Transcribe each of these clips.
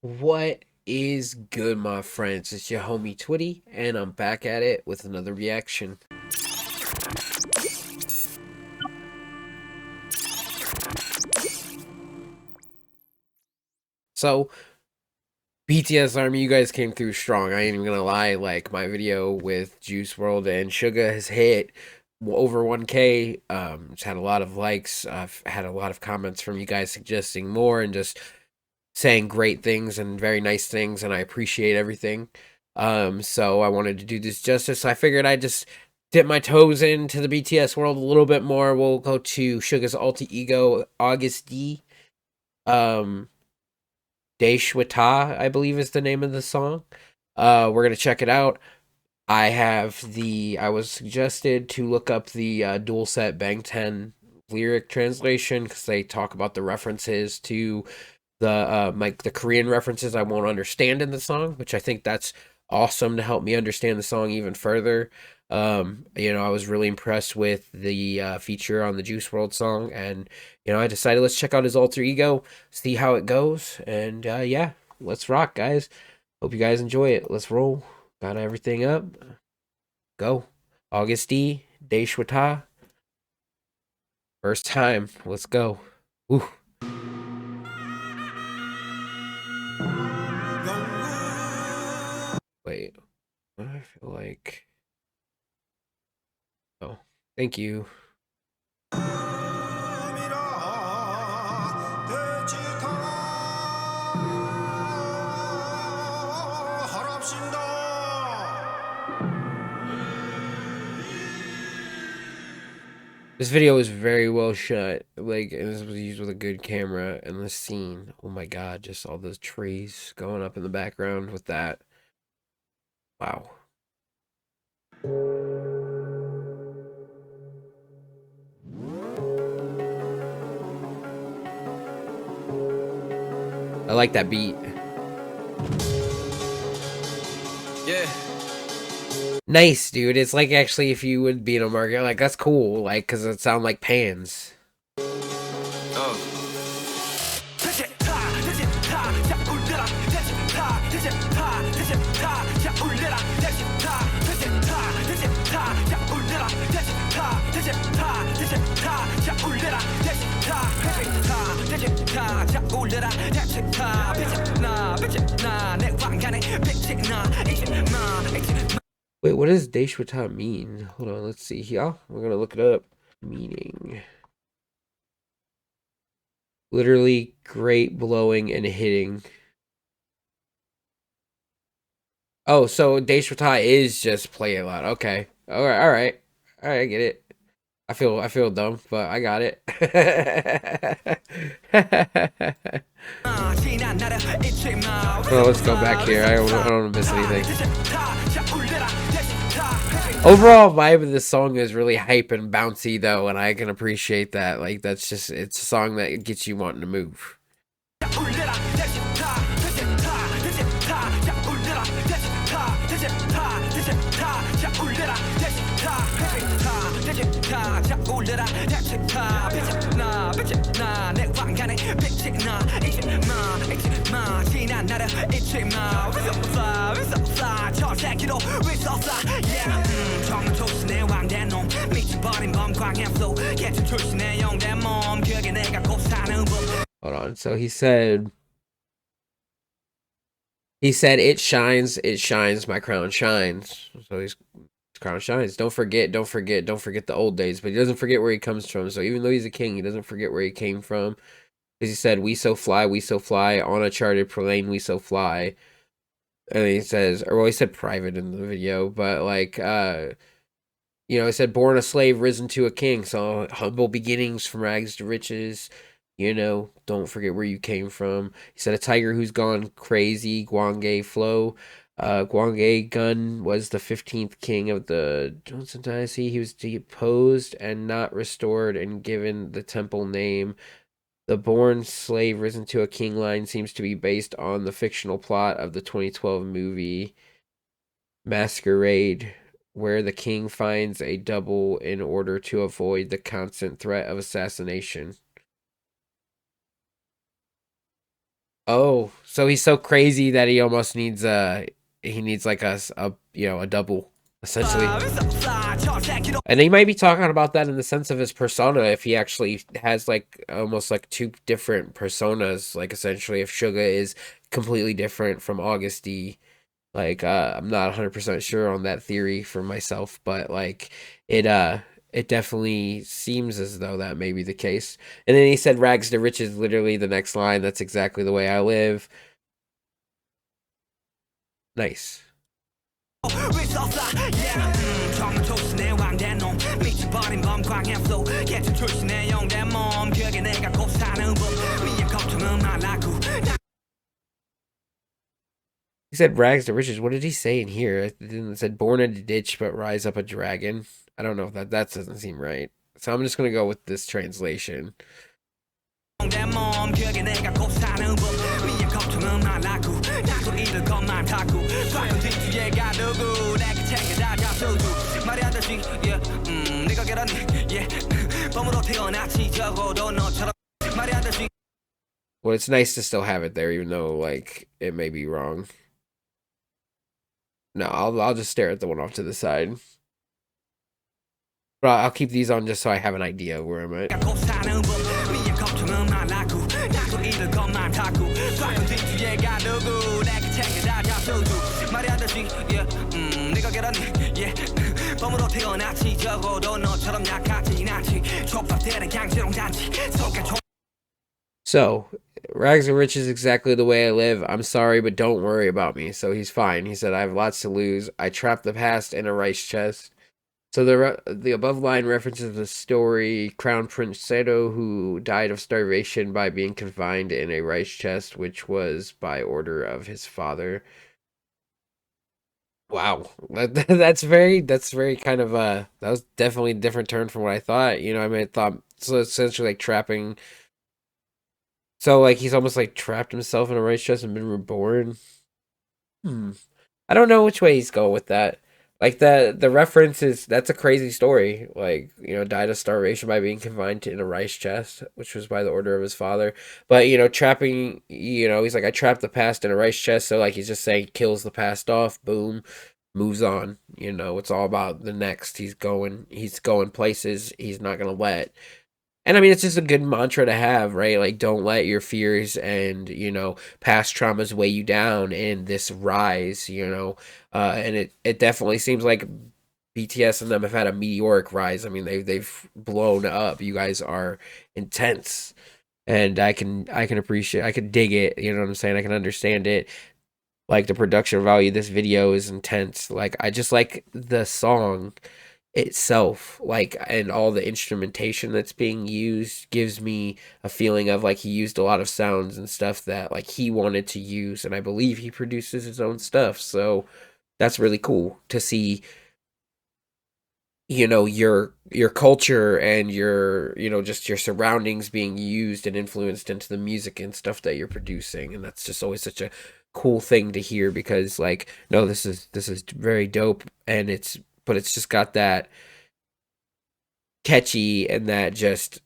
What is good, my friends? It's your homie Twitty, and I'm back at it with another reaction. So, BTS Army, you guys came through strong. I ain't even gonna lie. Like, my video with Juice World and Suga has hit over 1K. It's had a lot of likes. I've had a lot of comments from you guys suggesting more and just saying great things and very nice things, and I appreciate everything. So I wanted to do this justice. So I figured I'd just dip my toes into the BTS world a little bit more. We'll go to Suga's alter ego, Agust D. Um, Daechwita, I believe is the name of the song. We're gonna check it out. I was suggested to look up the dual set Bang 10 lyric translation because they talk about the references to the Korean references I won't understand in the song, which I think that's awesome to help me understand the song even further. I was really impressed with the feature on the Juice World song, and I decided let's check out his alter ego, see how it goes, and yeah, let's rock, guys. Hope you guys enjoy it. Let's roll. Got everything up. Go. Agust D Daechwita. First time. Let's go. Ooh. Wait. I feel like. Oh, thank you. This video is very well shot. Like, and this was used with a good camera. And the scene, oh my god, just all those trees going up in the background with that. Wow. I like that beat. Yeah. Nice, dude. It's like actually if you would be in a market, like that's cool. Like, cause it sound like pans. Oh. Wait, what does Daeshwata mean? Hold on, let's see here. We're gonna look it up. Meaning. Literally great blowing and hitting. Oh, so Daeshwata is just play a lot. Okay. Alright, alright. Alright, I get it. I feel dumb, but I got it. Well, let's go back here. I don't want to miss anything. Overall vibe of this song is really hype and bouncy though, and I can appreciate that. Like it's a song that gets you wanting to move. Hold on. So it shines, my crown shines. So his crown shines. Don't forget the old days. But he doesn't forget where he comes from. So even though he's a king, he doesn't forget where he came from. Because he said, we so fly, on a charted plane, we so fly. And he says, or well, he said private in the video, but like, he said, born a slave, risen to a king. So humble beginnings from rags to riches. Don't forget where you came from. He said, a tiger who's gone crazy, Gwangae flow. Gwangae Gun was the 15th king of the Johnson dynasty. He was deposed and not restored and given the temple name. The born slave risen to a king line seems to be based on the fictional plot of the 2012 movie Masquerade, where the king finds a double in order to avoid the constant threat of assassination. Oh, so he's so crazy that he almost needs he needs like a a double essentially. And he might be talking about that in the sense of his persona if he actually has like almost like two different personas, like essentially if Suga is completely different from Agust D. Like I'm not 100% sure on that theory for myself, but like it it definitely seems as though that may be the case. And then he said rags to riches, literally the next line. That's exactly the way I live. Nice. He said rags to riches. What did he say in here? It said born in a ditch but rise up a dragon. I don't know if that doesn't seem right. So I'm just gonna go with this translation. Well, it's nice to still have it there, even though like it may be wrong. No, I'll just stare at the one off to the side. But I'll keep these on just so I have an idea where I'm at. So, rags and riches exactly the way I live. I'm sorry, but don't worry about me. So he's fine. He said, I have lots to lose. I trapped the past in a rice chest. So the above line references the story Crown Prince Seto, who died of starvation by being confined in a rice chest, which was by order of his father. Wow, that's very kind of that was definitely a different turn from what I thought. You know, I mean, I thought so essentially like trapping. So like he's almost like trapped himself in a rice chest and been reborn. Hmm. I don't know which way he's going with that. Like the reference is that's a crazy story. Like, died of starvation by being confined in a rice chest, which was by the order of his father. But, trapping, he's like, I trapped the past in a rice chest. So like he's just saying kills the past off, boom, moves on. It's all about the next. He's going places he's not gonna let. And I mean, it's just a good mantra to have, right? Like, don't let your fears and, past traumas weigh you down in this rise, and it definitely seems like BTS and them have had a meteoric rise. I mean, they've blown up. You guys are intense. And I can appreciate, I can dig it, you know what I'm saying? I can understand it. Like the production value of this video is intense. Like I just like the song itself, like, and all the instrumentation that's being used gives me a feeling of like he used a lot of sounds and stuff that like he wanted to use, and I believe he produces his own stuff, so that's really cool to see, your culture and your just your surroundings being used and influenced into the music and stuff that you're producing, and that's just always such a cool thing to hear because like no, this is very dope, and it's just got that catchy and that just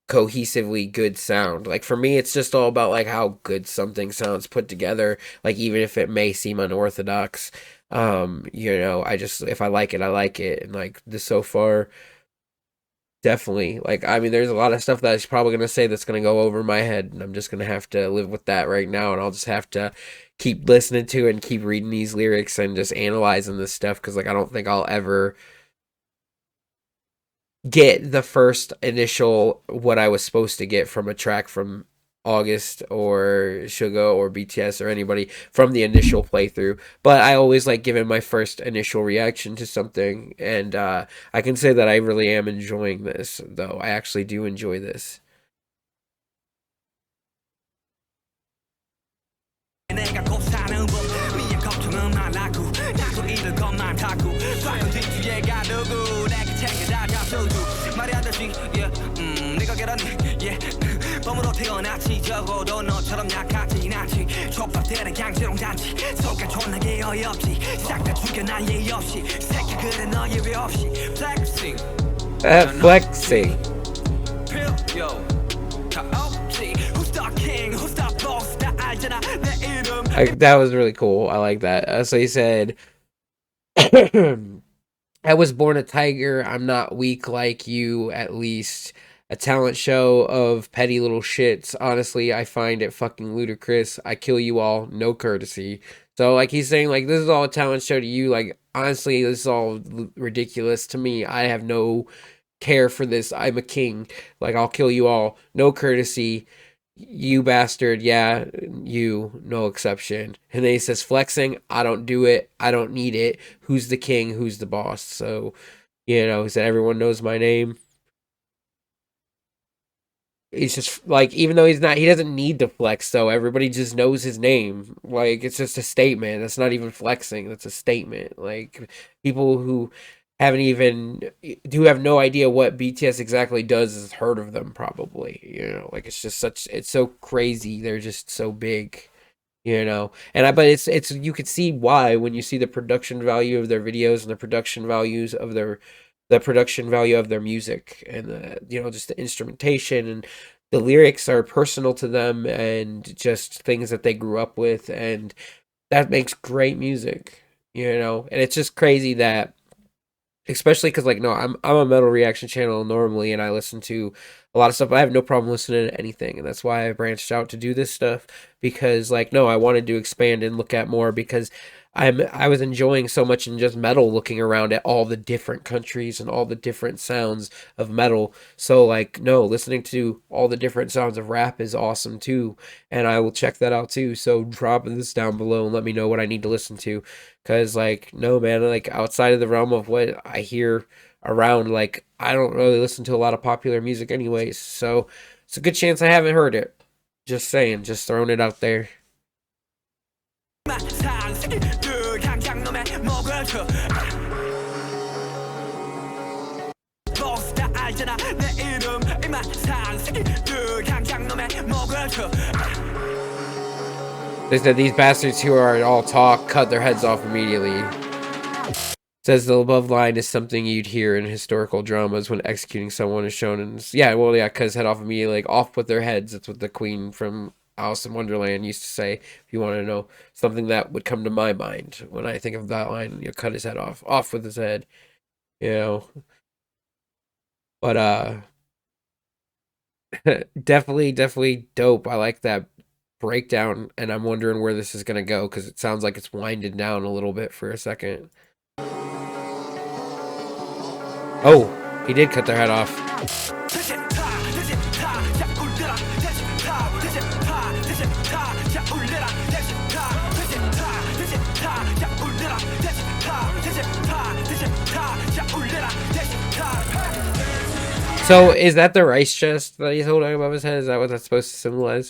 cohesively good sound. Like for me, it's just all about like how good something sounds put together. Like even if it may seem unorthodox, I just if I like it, I like it. And like this so far, definitely. Like I mean, there's a lot of stuff that he's probably gonna say that's gonna go over my head, and I'm just gonna have to live with that right now, and I'll just have to keep listening to it and keep reading these lyrics and just analyzing this stuff because like I don't think I'll ever get the first initial what I was supposed to get from a track from Agust or Suga or BTS or anybody from the initial playthrough. But I always like giving my first initial reaction to something, and I can say that I really am enjoying this, though. I actually do enjoy this. Flexing. That was really cool. I like that. So he said, I was born a tiger. I'm not weak like you, at least. A talent show of petty little shits. Honestly, I find it fucking ludicrous. I kill you all. No courtesy. So, like, he's saying, like, this is all a talent show to you. Like, honestly, this is all ridiculous to me. I have no care for this. I'm a king. Like, I'll kill you all. No courtesy. You bastard. Yeah, you. No exception. And then he says, flexing. I don't do it. I don't need it. Who's the king? Who's the boss? So, he said, everyone knows my name. He's just like, even though he doesn't need to flex, though. Everybody just knows his name. Like, it's just a statement. That's not even flexing. That's a statement. Like, people who who have no idea what BTS exactly does has heard of them, probably. Like, it's so crazy. They're just so big. But it's you could see why when you see the production value of their videos and the production value of their music, and just the instrumentation, and the lyrics are personal to them, and just things that they grew up with, and that makes great music. And it's just crazy that, especially because, like, no, I'm a metal reaction channel normally, and I listen to a lot of stuff. I have no problem listening to anything, and that's why I branched out to do this stuff, because, like, no, I wanted to expand and look at more, because I was enjoying so much in just metal, looking around at all the different countries and all the different sounds of metal. So, like, no, listening to all the different sounds of rap is awesome too, and I will check that out too. So drop this down below and let me know what I need to listen to, because, like, no, man, like, outside of the realm of what I hear around, like, I don't really listen to a lot of popular music anyways, so it's a good chance I haven't heard it. Just saying, just throwing it out there. They said these bastards who are all talk cut their heads off immediately. Says the above line is something you'd hear in historical dramas when executing someone is shown in. Yeah, well, yeah, because head off immediately, like, off with their heads. That's what the queen from Alice in Wonderland used to say. If you want to know something that would come to my mind when I think of that line, cut his head off with his head. But definitely dope. I like that breakdown, and I'm wondering where this is gonna go, because it sounds like it's winded down a little bit for a second. Oh, he did cut their head off. So is that the rice chest that he's holding above his head? Is that what that's supposed to symbolize?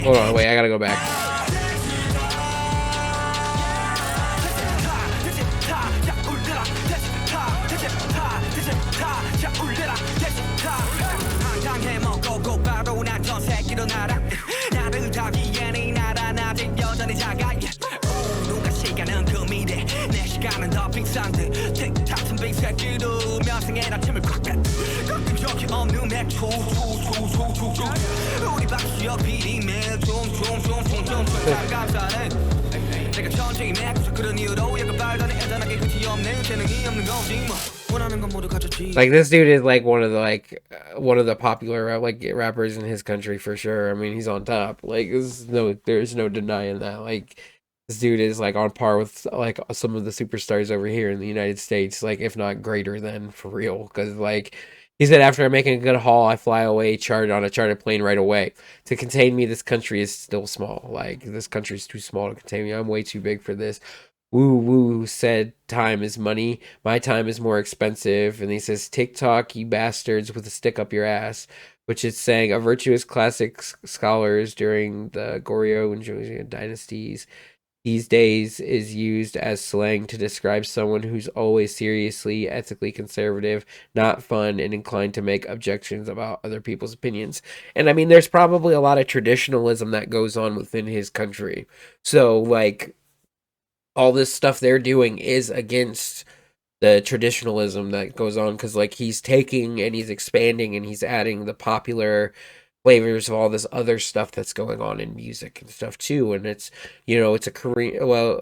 Hold on, wait, I gotta go back. Like, this dude is like one of the popular rappers in his country for sure. I mean, he's on top. Like, there's no denying that. Like, this dude is like on par with like some of the superstars over here in the United States, like, if not greater than, for real. Because, like, he said, after I'm making a good haul, I fly away on a chartered plane right away. To contain me, this country is still small. Like, this country is too small to contain me. I'm way too big for this. Woo woo said time is money. My time is more expensive. And he says, TikTok, you bastards, with a stick up your ass. Which is saying a virtuous classic scholars during the Goryeo and Joseon dynasties. these days is used as slang to describe someone who's always seriously, ethically conservative, not fun, and inclined to make objections about other people's opinions. And I mean, there's probably a lot of traditionalism that goes on within his country. So, like, all this stuff they're doing is against the traditionalism that goes on because, like, he's taking and he's expanding and he's adding the popular flavors of all this other stuff that's going on in music and stuff too. And it's, it's a Korean, well,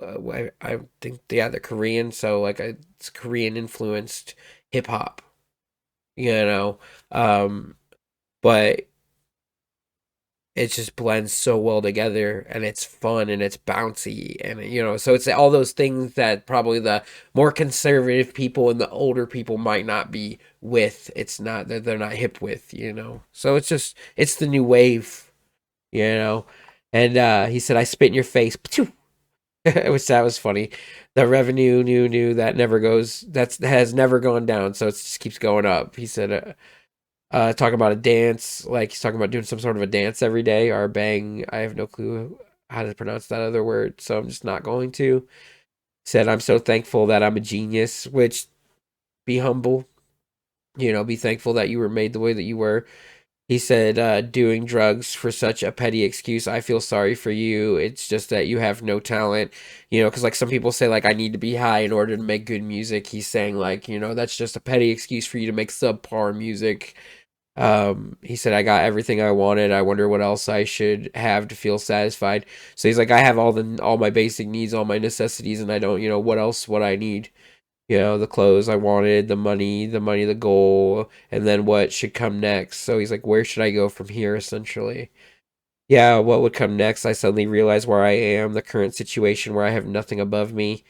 I think, yeah, the Korean, so like it's Korean influenced hip hop, you know, um, but it just blends so well together and it's fun and it's bouncy and so it's all those things that probably the more conservative people and the older people might not be with. It's not that they're not hip with, so it's the new wave, you know and he said, I spit in your face. Which that was funny. The revenue new that never goes, that has never gone down, so it just keeps going up. He said, talking about a dance, like he's talking about doing some sort of a dance every day, or bang. I have no clue how to pronounce that other word, so I'm just not going to. Said, I'm so thankful that I'm a genius, which, be humble, be thankful that you were made the way that you were. He said, doing drugs for such a petty excuse. I feel sorry for you. It's just that you have no talent, because like some people say, like, I need to be high in order to make good music. He's saying, like, that's just a petty excuse for you to make subpar music. He said, I got everything I wanted. I wonder what else I should have to feel satisfied. So he's like, I have all my basic needs, all my necessities, and I don't, what else would I need? The clothes I wanted, the goal, and then what should come next. So he's like, where should I go from here, essentially? Yeah, what would come next? I suddenly realize where I am, the current situation where I have nothing above me.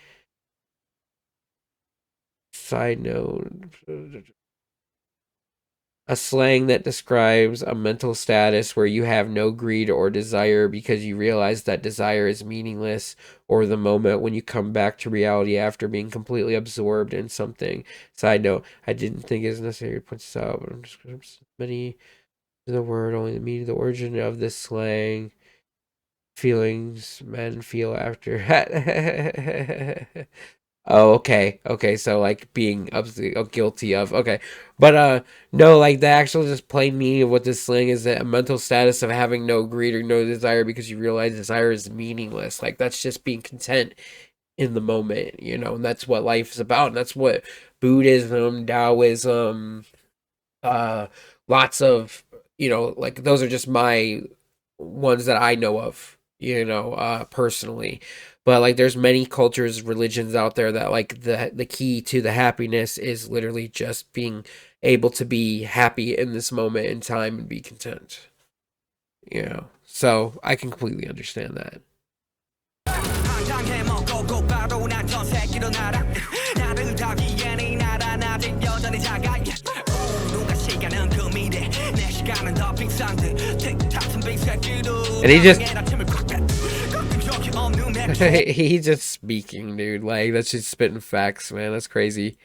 Side note, a slang that describes a mental status where you have no greed or desire because you realize that desire is meaningless, or the moment when you come back to reality after being completely absorbed in something. Side note, I didn't think it's necessary to point this out, but I'm just many the word, only the meaning, the origin of this slang, feelings men feel after. Oh, okay. Okay, so like being guilty of. Okay. But no, like the actual just plain meaning of what this slang is, that a mental status of having no greed or no desire because you realize desire is meaningless. Like that's just being content in the moment, and that's what life is about. And that's what Buddhism, Taoism, uh lots of, like those are just my ones that I know of, personally. But like there's many cultures, religions out there that like the key to the happiness is literally just being able to be happy in this moment in time and be content. So I can completely understand that. And he's just speaking, dude. Like that's just spitting facts, man. That's crazy.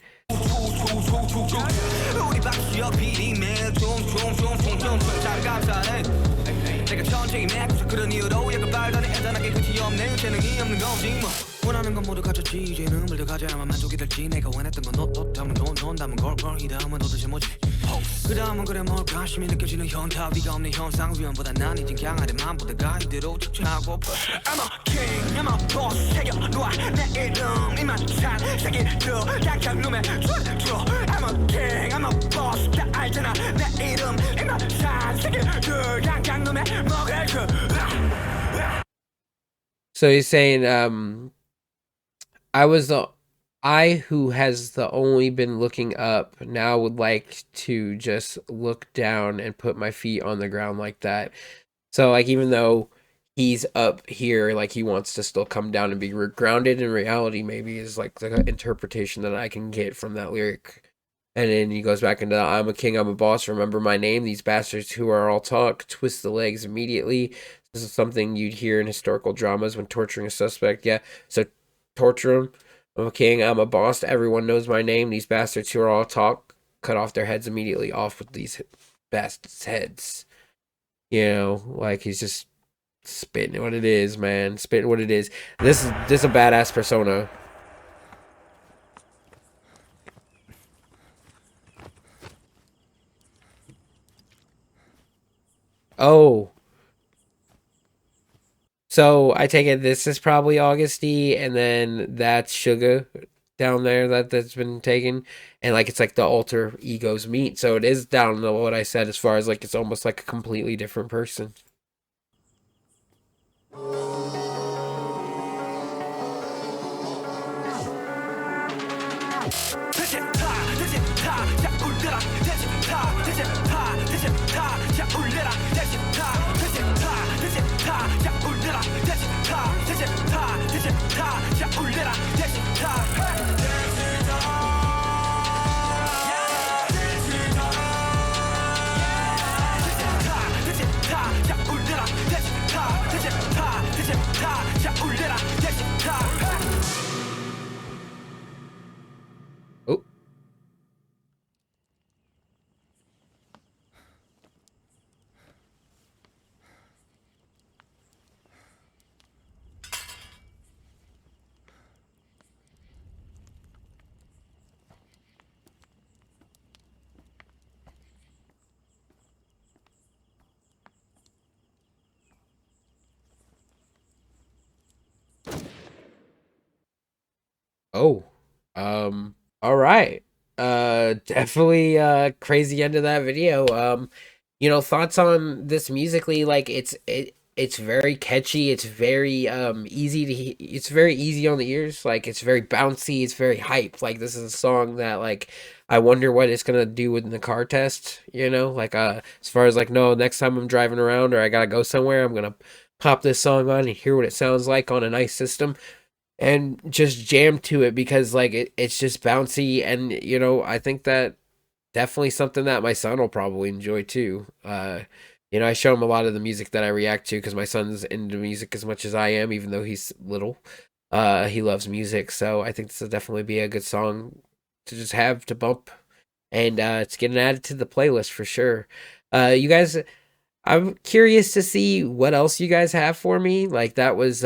원하는 건 모두 가졌지 이제 눈물 더 가져야만 만족이 될지 내가 원했던 건 너 다음은 넌 다음은 걸걸 이 다음은 도대체 뭐지 그 다음은 그래 뭘까 심이 느껴지는 현타 위가 없는 현상 위험보다 난 이젠 강하대 맘보다가 이대로 착착하고파 I'm a king I'm a boss 새겨놓아 내 이름 이만찬 새기려 약한 놈의 줄 I'm a king I'm a boss 다 알잖아 내 이름 이만찬 새기려 약한 놈의 먹을 줄 So he's saying, I who has the only been looking up now would like to just look down and put my feet on the ground like that. So like even though he's up here, like he wants to still come down and be grounded in reality, maybe is like the interpretation that I can get from that lyric. And then he goes back into I'm a king, I'm a boss, remember my name, these bastards who are all talk, twist the legs immediately. This is something you'd hear in historical dramas when torturing a suspect. Yeah, so torture him. I'm a king, I'm a boss, everyone knows my name. These bastards who are all talk, cut off their heads immediately. Off with these bastards' heads. Like he's just Spitting what it is, man. Spitting what it is. This is a badass persona. Oh, so I take it this is probably Agust D, and then that's Suga down there that's been taken, and like it's like the alter egos meet. So it is down to what I said as far as like it's almost like a completely different person. Oh, oh, all right. Definitely crazy end of that video. Thoughts on this musically? Like it's very catchy. It's very easy to it's very easy on the ears. Like it's very bouncy. It's very hype. Like this is a song that like I wonder what it's gonna do in the car test. Like as far as like no, next time I'm driving around or I gotta go somewhere, I'm gonna pop this song on and hear what it sounds like on a nice system and just jam to it because like it's just bouncy and I think that definitely something that my son will probably enjoy too. I show him a lot of the music that I react to because my son's into music as much as I am, even though he's little. He loves music, so I think this will definitely be a good song to just have to bump, and it's getting added to the playlist for sure. You guys, I'm curious to see what else you guys have for me. Like that was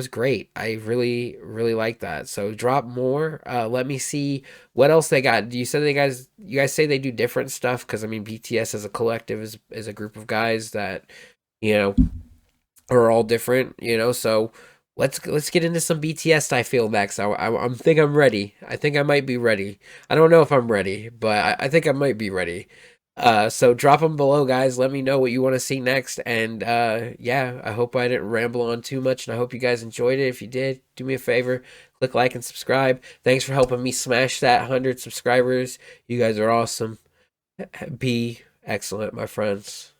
great. I really really like that. So drop more. Let me see what else they got. Do you say you guys say they do different stuff cuz I mean BTS as a collective is a group of guys that you know are all different, so let's get into some BTS I feel next. I think I'm ready. I think I might be ready. I don't know if I'm ready, but I think I might be ready. So drop them below, guys. Let me know what you want to see next. And yeah, I hope I didn't ramble on too much, and I hope you guys enjoyed it. If you did, do me a favor, click like and subscribe. Thanks for helping me smash that 100 subscribers. You guys are awesome. Be excellent, my friends.